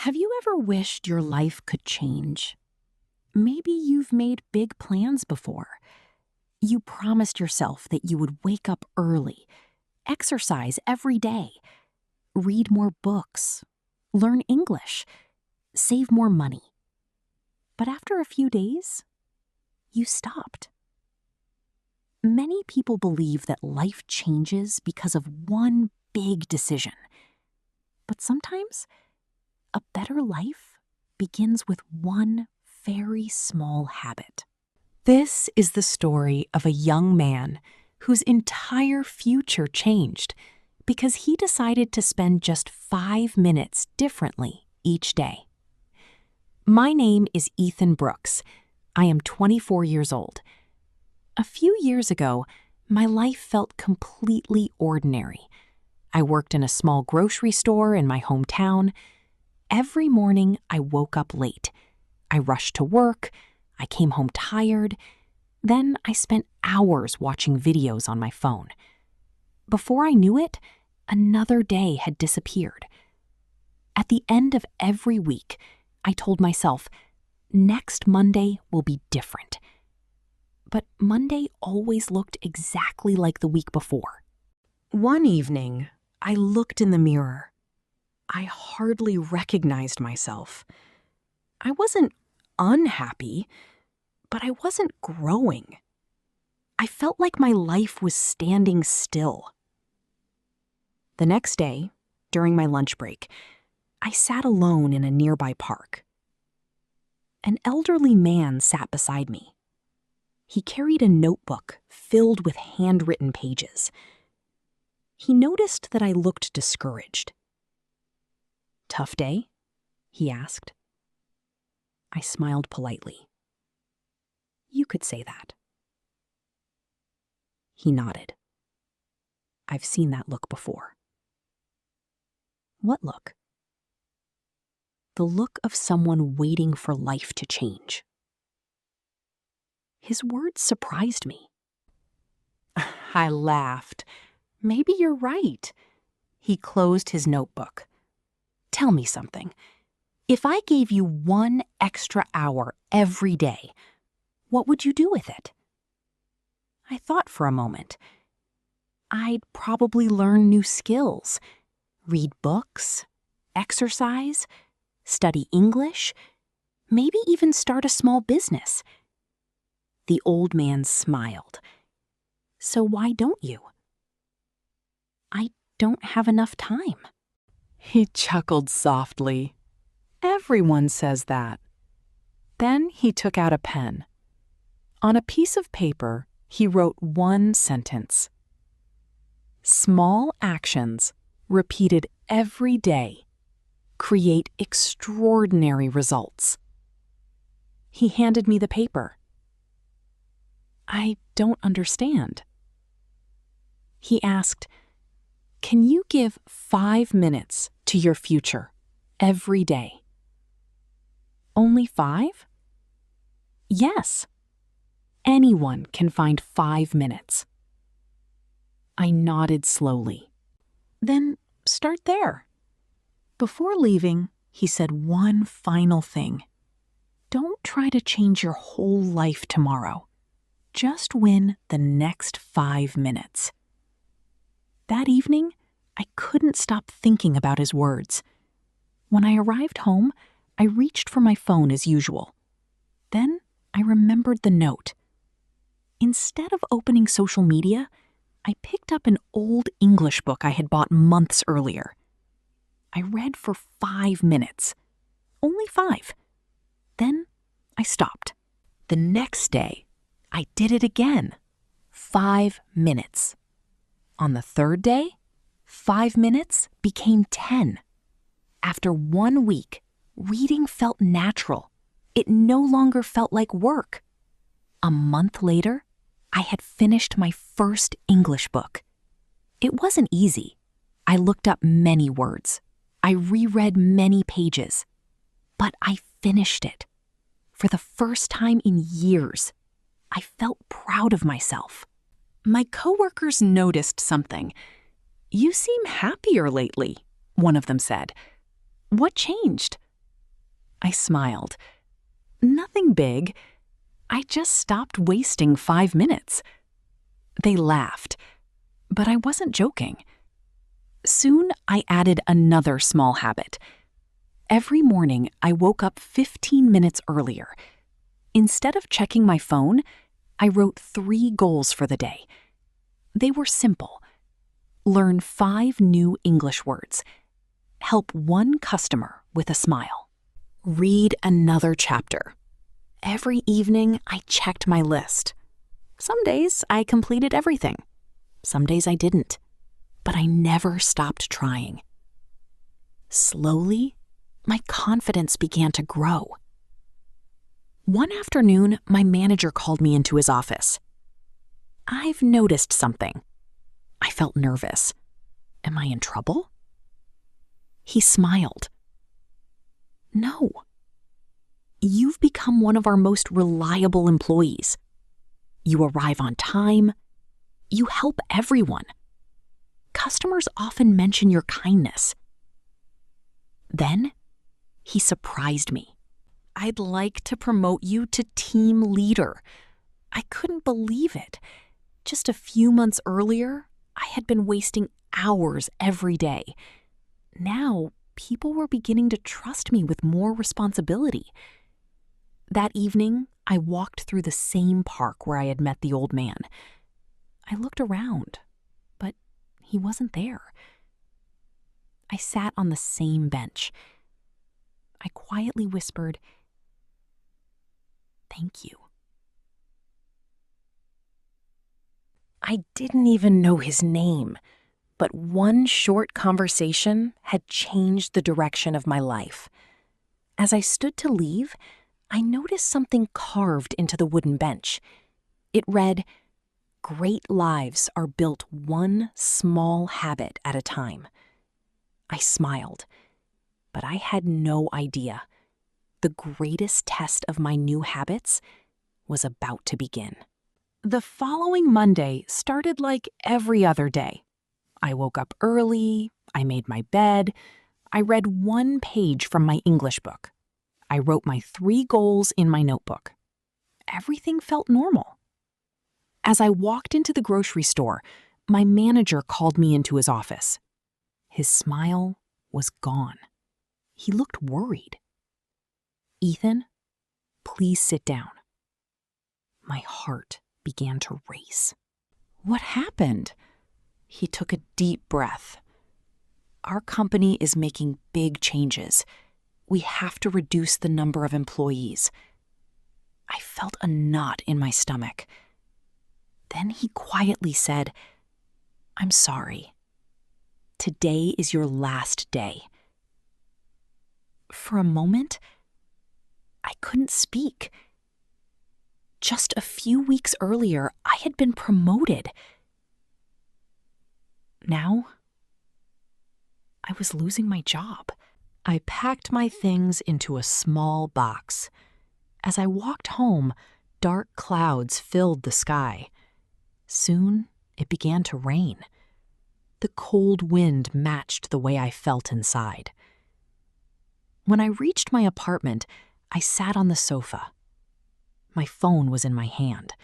Have you ever wished your life could change? Maybe you've made big plans before. You promised yourself that you would wake up early, exercise every day, read more books, learn English, save more money. But after a few days, you stopped. Many people believe that life changes because of one big decision. But sometimes, a better life begins with one very small habit. This is the story of a young man whose entire future changed because he decided to spend just 5 minutes differently each day. My name is Ethan Brooks. I am 24 years old. A few years ago, my life felt completely ordinary. I worked in a small grocery store in my hometown. Every morning, I woke up late. I rushed to work. I came home tired. Then I spent hours watching videos on my phone. Before I knew it, another day had disappeared. At the end of every week, I told myself, next Monday will be different. But Monday always looked exactly like the week before. One evening, I looked in the mirror. I hardly recognized myself. I wasn't unhappy, but I wasn't growing. I felt like my life was standing still. The next day, during my lunch break, I sat alone in a nearby park. An elderly man sat beside me. He carried a notebook filled with handwritten pages. He noticed that I looked discouraged. "Tough day?" he asked. I smiled politely. "You could say that." He nodded. "I've seen that look before." "What look?" "The look of someone waiting for life to change." His words surprised me. I laughed. "Maybe you're right." He closed his notebook. "Tell me something. If I gave you 1 extra hour every day, what would you do with it?" I thought for a moment. I'd probably learn new skills, read books, exercise, study English, maybe even start a small business. The old man smiled. "So why don't you?" "I don't have enough time." He chuckled softly. "Everyone says that." Then he took out a pen. On a piece of paper, he wrote one sentence. "Small actions, repeated every day, create extraordinary results." He handed me the paper. "I don't understand." He asked, "Can you give 5 minutes to your future every day?" "Only 5?" "Yes. Anyone can find 5 minutes." I nodded slowly. "Then start there." Before leaving, he said one final thing. "Don't try to change your whole life tomorrow. Just win the next 5 minutes." That evening, I couldn't stop thinking about his words. When I arrived home, I reached for my phone as usual. Then I remembered the note. Instead of opening social media, I picked up an old English book I had bought months earlier. I read for 5 minutes. Only 5. Then I stopped. The next day, I did it again. 5 minutes. On the third day, 5 minutes became 10. After 1 week, reading felt natural. It no longer felt like work. A month later, I had finished my first English book. It wasn't easy. I looked up many words. I reread many pages. But I finished it. For the first time in years, I felt proud of myself. My coworkers noticed something. "You seem happier lately," one of them said. "What changed?" I smiled. Nothing big. I just stopped wasting 5 minutes. They laughed, but I wasn't joking. Soon, I added another small habit. Every morning, I woke up 15 minutes earlier. Instead of checking my phone, I wrote 3 goals for the day. They were simple. Learn 5 new English words. Help 1 customer with a smile. Read another chapter. Every evening, I checked my list. Some days, I completed everything. Some days I didn't. But I never stopped trying. Slowly, my confidence began to grow. One afternoon, my manager called me into his office. "I've noticed something." I felt nervous. Am I in trouble? He smiled. "No. You've become one of our most reliable employees. You arrive on time. You help everyone. Customers often mention your kindness." Then, he surprised me. "I'd like to promote you to team leader." I couldn't believe it. Just a few months earlier, I had been wasting hours every day. Now, people were beginning to trust me with more responsibility. That evening, I walked through the same park where I had met the old man. I looked around, but he wasn't there. I sat on the same bench. I quietly whispered, "Thank you." I didn't even know his name, but one short conversation had changed the direction of my life. As I stood to leave, I noticed something carved into the wooden bench. It read, "Great lives are built one small habit at a time." I smiled, but I had no idea. The greatest test of my new habits was about to begin. The following Monday started like every other day. I woke up early, I made my bed, I read 1 page from my English book. I wrote my 3 goals in my notebook. Everything felt normal. As I walked into the grocery store, my manager called me into his office. His smile was gone. He looked worried. "Ethan, please sit down." My heart began to race. "What happened?" He took a deep breath. "Our company is making big changes. We have to reduce the number of employees." I felt a knot in my stomach. Then he quietly said, "I'm sorry. Today is your last day." For a moment, I couldn't speak. Just a few weeks earlier, I had been promoted. Now, I was losing my job. I packed my things into a small box. As I walked home, dark clouds filled the sky. Soon, it began to rain. The cold wind matched the way I felt inside. When I reached my apartment, I sat on the sofa. My phone was in my hand.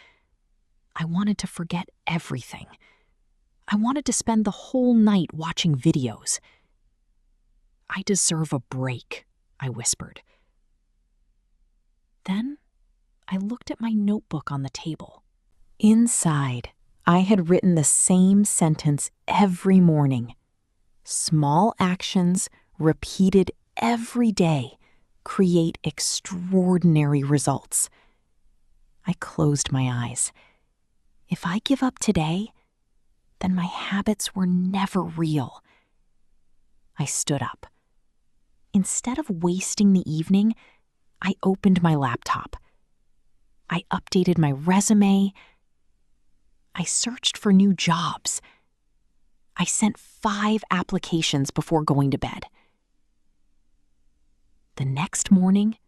I wanted to forget everything. I wanted to spend the whole night watching videos. "I deserve a break," I whispered. Then I looked at my notebook on the table. Inside, I had written the same sentence every morning. Small actions repeated every day create extraordinary results. I closed my eyes. If I give up today, then my habits were never real. I stood up. Instead of wasting the evening, I opened my laptop. I updated my resume. I searched for new jobs. I sent 5 applications before going to bed. The next morning,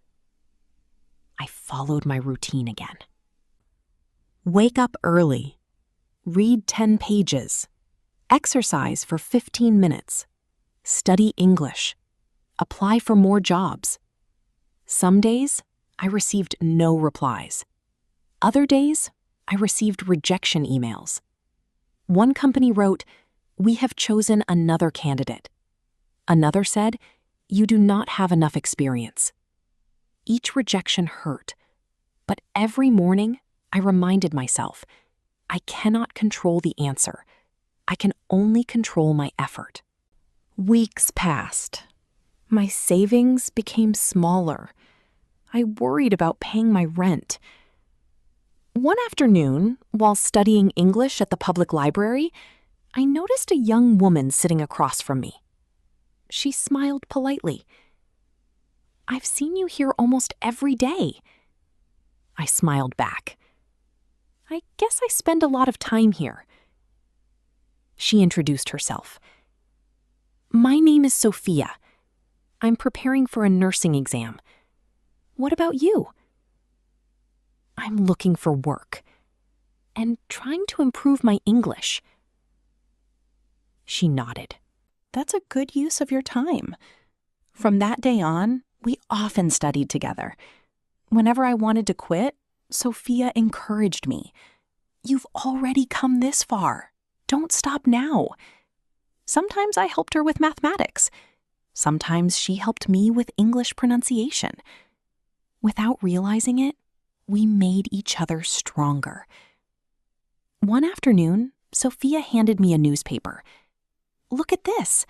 I followed my routine again. Wake up early. Read 10 pages. Exercise for 15 minutes. Study English. Apply for more jobs. Some days, I received no replies. Other days, I received rejection emails. One company wrote, "We have chosen another candidate." Another said, "You do not have enough experience." Each rejection hurt, but every morning I reminded myself, I cannot control the answer. I can only control my effort. Weeks passed. My savings became smaller. I worried about paying my rent. One afternoon, while studying English at the public library, I noticed a young woman sitting across from me. She smiled politely. "I've seen you here almost every day." I smiled back. "I guess I spend a lot of time here." She introduced herself. "My name is Sophia. I'm preparing for a nursing exam. What about you?" "I'm looking for work and trying to improve my English." She nodded. "That's a good use of your time." From that day on, we often studied together. Whenever I wanted to quit, Sophia encouraged me. "You've already come this far. Don't stop now." Sometimes I helped her with mathematics. Sometimes she helped me with English pronunciation. Without realizing it, we made each other stronger. One afternoon, Sophia handed me a newspaper. "Look at this."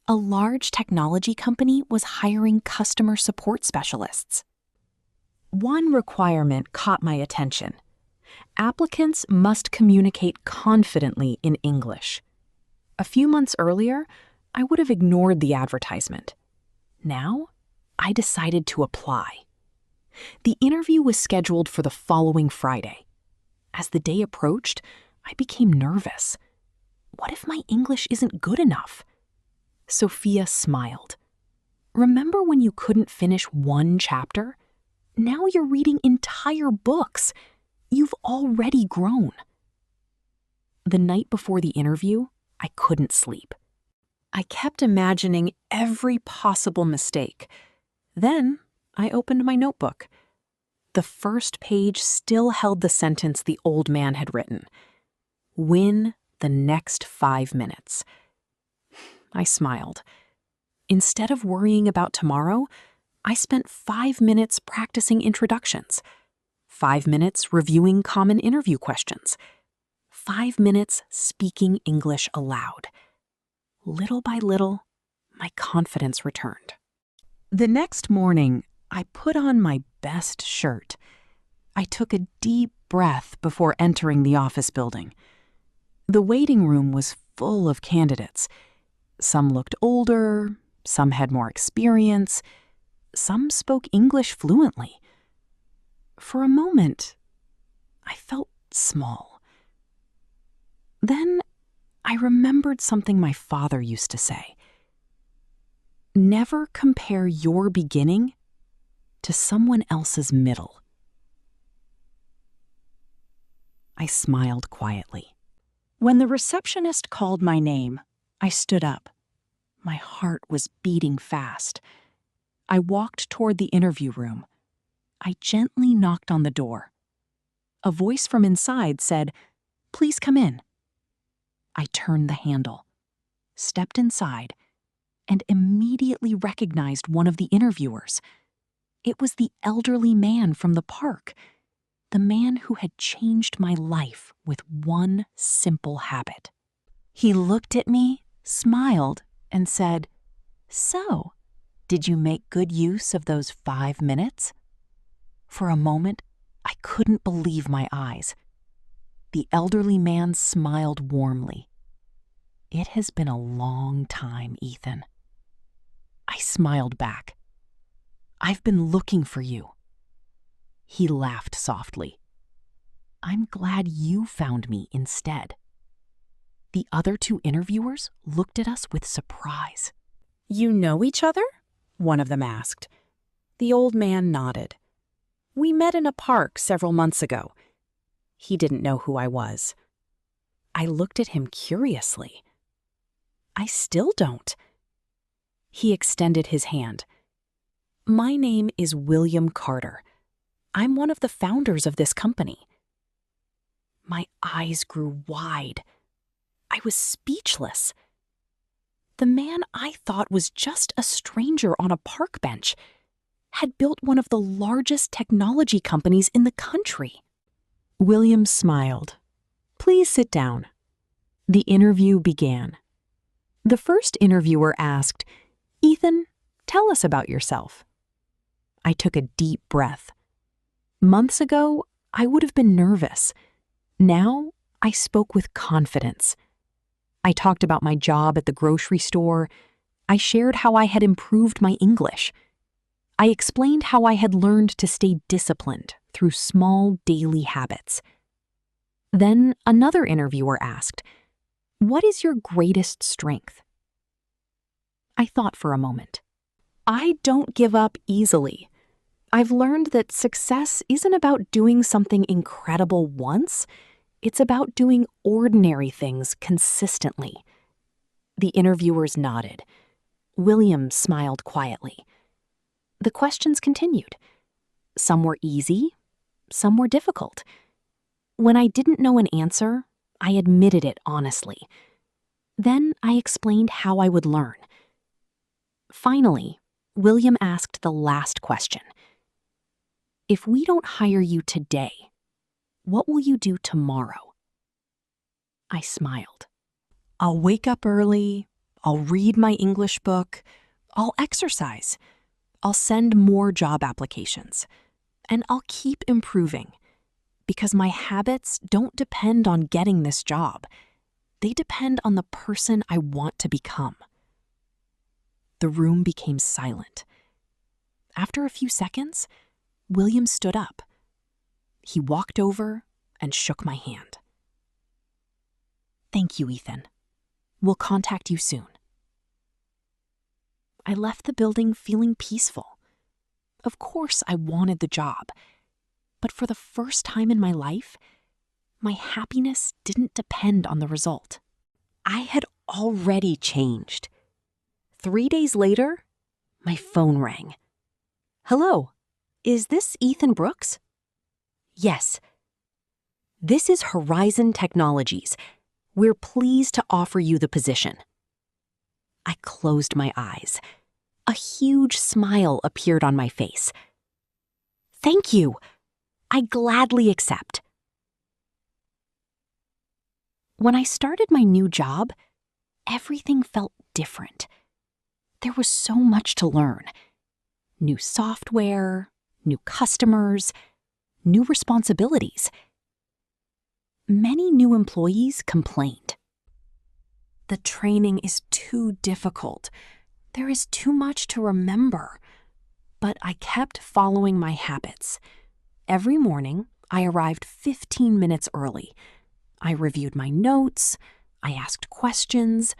A large technology company was hiring customer support specialists. One requirement caught my attention. Applicants must communicate confidently in English. A few months earlier, I would have ignored the advertisement. Now, I decided to apply. The interview was scheduled for the following Friday. As the day approached, I became nervous. What if my English isn't good enough? Sophia smiled. "Remember when you couldn't finish one chapter? Now you're reading entire books. You've already grown." The night before the interview, I couldn't sleep. I kept imagining every possible mistake. Then I opened my notebook. The first page still held the sentence the old man had written. "Win the next 5 minutes." I smiled. Instead of worrying about tomorrow, I spent 5 minutes practicing introductions, 5 minutes reviewing common interview questions, 5 minutes speaking English aloud. Little by little, my confidence returned. The next morning, I put on my best shirt. I took a deep breath before entering the office building. The waiting room was full of candidates. Some looked older, some had more experience, some spoke English fluently. For a moment, I felt small. Then I remembered something my father used to say. Never compare your beginning to someone else's middle. I smiled quietly. When the receptionist called my name, I stood up. My heart was beating fast. I walked toward the interview room. I gently knocked on the door. A voice from inside said, "Please come in." I turned the handle, stepped inside, and immediately recognized one of the interviewers. It was the elderly man from the park, the man who had changed my life with one simple habit. He looked at me, smiled, and said, "So, did you make good use of those 5 minutes?" For a moment, I couldn't believe my eyes. The elderly man smiled warmly. "It has been a long time, Ethan." I smiled back. "I've been looking for you." He laughed softly. "I'm glad you found me instead." The other 2 interviewers looked at us with surprise. "You know each other?" one of them asked. The old man nodded. "We met in a park several months ago." He didn't know who I was. I looked at him curiously. "I still don't." He extended his hand. My name is William Carter. I'm one of the founders of this company. My eyes grew wide. I was speechless. The man I thought was just a stranger on a park bench had built one of the largest technology companies in the country. William smiled. "Please sit down." The interview began. The first interviewer asked, "Ethan, tell us about yourself." I took a deep breath. Months ago, I would have been nervous. Now, I spoke with confidence. I talked about my job at the grocery store. I shared how I had improved my English. I explained how I had learned to stay disciplined through small daily habits. Then another interviewer asked, "What is your greatest strength?" I thought for a moment. I don't give up easily. I've learned that success isn't about doing something incredible once. It's about doing ordinary things consistently. The interviewers nodded. William smiled quietly. The questions continued. Some were easy, some were difficult. When I didn't know an answer, I admitted it honestly. Then I explained how I would learn. Finally, William asked the last question. "If we don't hire you today, what will you do tomorrow?" I smiled. "I'll wake up early, I'll read my English book, I'll exercise, I'll send more job applications, and I'll keep improving, because my habits don't depend on getting this job. They depend on the person I want to become." The room became silent. After a few seconds, William stood up. He walked over and shook my hand. "Thank you, Ethan. We'll contact you soon." I left the building feeling peaceful. Of course, I wanted the job, but for the first time in my life, my happiness didn't depend on the result. I had already changed. 3 days later, my phone rang. "Hello, is this Ethan Brooks?" "Yes." "This is Horizon Technologies. We're pleased to offer you the position." I closed my eyes. A huge smile appeared on my face. "Thank you. I gladly accept." When I started my new job, everything felt different. There was so much to learn. New software, new customers, new responsibilities. Many new employees complained. "The training is too difficult. There is too much to remember." But I kept following my habits. Every morning, I arrived 15 minutes early. I reviewed my notes, I asked questions,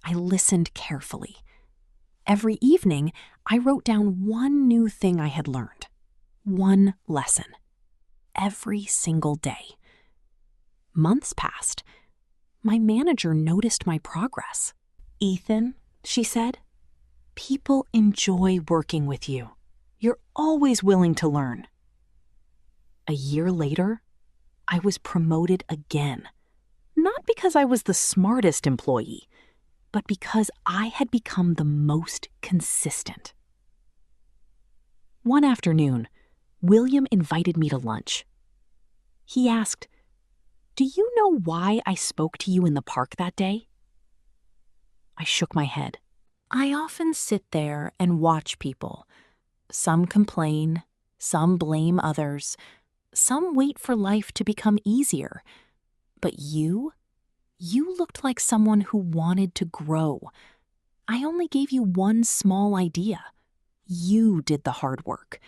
I listened carefully. Every evening, I wrote down one new thing I had learned. One lesson. Every single day. Months passed. My manager noticed my progress. "Ethan," she said, "people enjoy working with you. You're always willing to learn." A year later, I was promoted again. Not because I was the smartest employee, but because I had become the most consistent. One afternoon, William invited me to lunch. He asked, "Do you know why I spoke to you in the park that day?" I shook my head. I often sit there and watch people. Some complain, some blame others, some wait for life to become easier. But you looked like someone who wanted to grow. I only gave you one small idea. You did the hard work.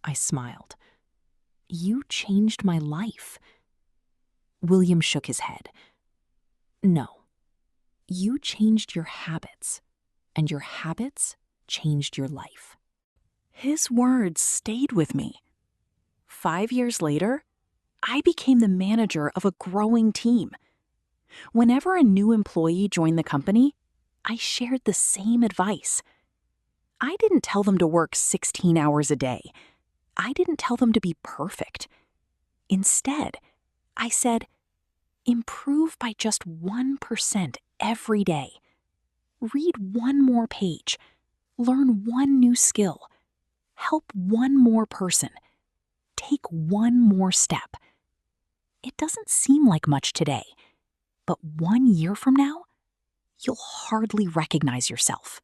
I smiled. You changed my life. William shook his head. No, you changed your habits, and your habits changed your life. His words stayed with me. 5 years later, I became the manager of a growing team. Whenever a new employee joined the company, I shared the same advice. I didn't tell them to work 16 hours a day. I didn't tell them to be perfect. Instead, I said, improve by just 1% every day. Read one more page. Learn one new skill. Help one more person. Take one more step. It doesn't seem like much today, but 1 year from now, you'll hardly recognize yourself.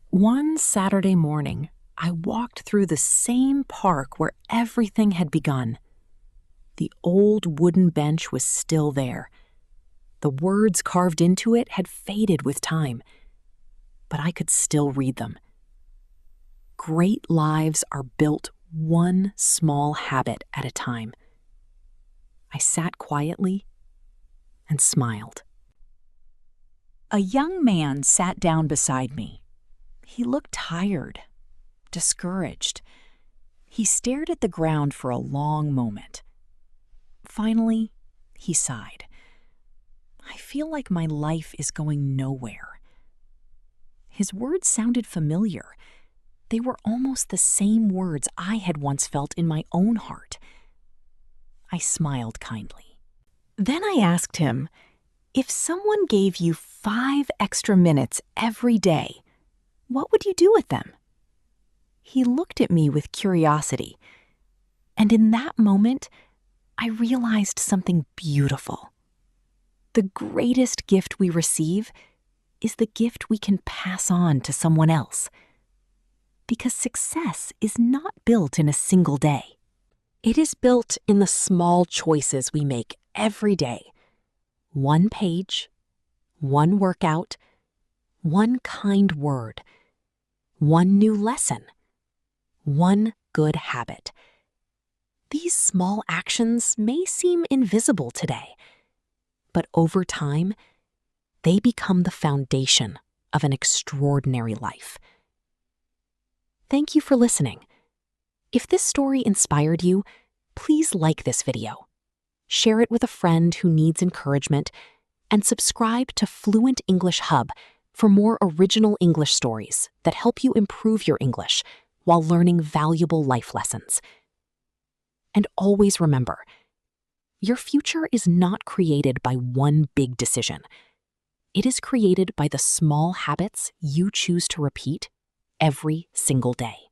One Saturday morning, I walked through the same park where everything had begun. The old wooden bench was still there. The words carved into it had faded with time, but I could still read them. Great lives are built one small habit at a time. I sat quietly and smiled. A young man sat down beside me. He looked tired, discouraged. He stared at the ground for a long moment. Finally, he sighed. I feel like my life is going nowhere. His words sounded familiar. They were almost the same words I had once felt in my own heart. I smiled kindly. Then I asked him, if someone gave you 5 extra minutes every day, what would you do with them? He looked at me with curiosity, and in that moment, I realized something beautiful. The greatest gift we receive is the gift we can pass on to someone else. Because success is not built in a single day. It is built in the small choices we make every day. 1 page, 1 workout, 1 kind word, 1 new lesson, 1 good habit. These small actions may seem invisible today, but over time, they become the foundation of an extraordinary life. Thank you for listening. If this story inspired you, please like this video, share it with a friend who needs encouragement, and subscribe to Fluent English Hub for more original English stories that help you improve your English while learning valuable life lessons. And always remember, your future is not created by one big decision. It is created by the small habits you choose to repeat every single day.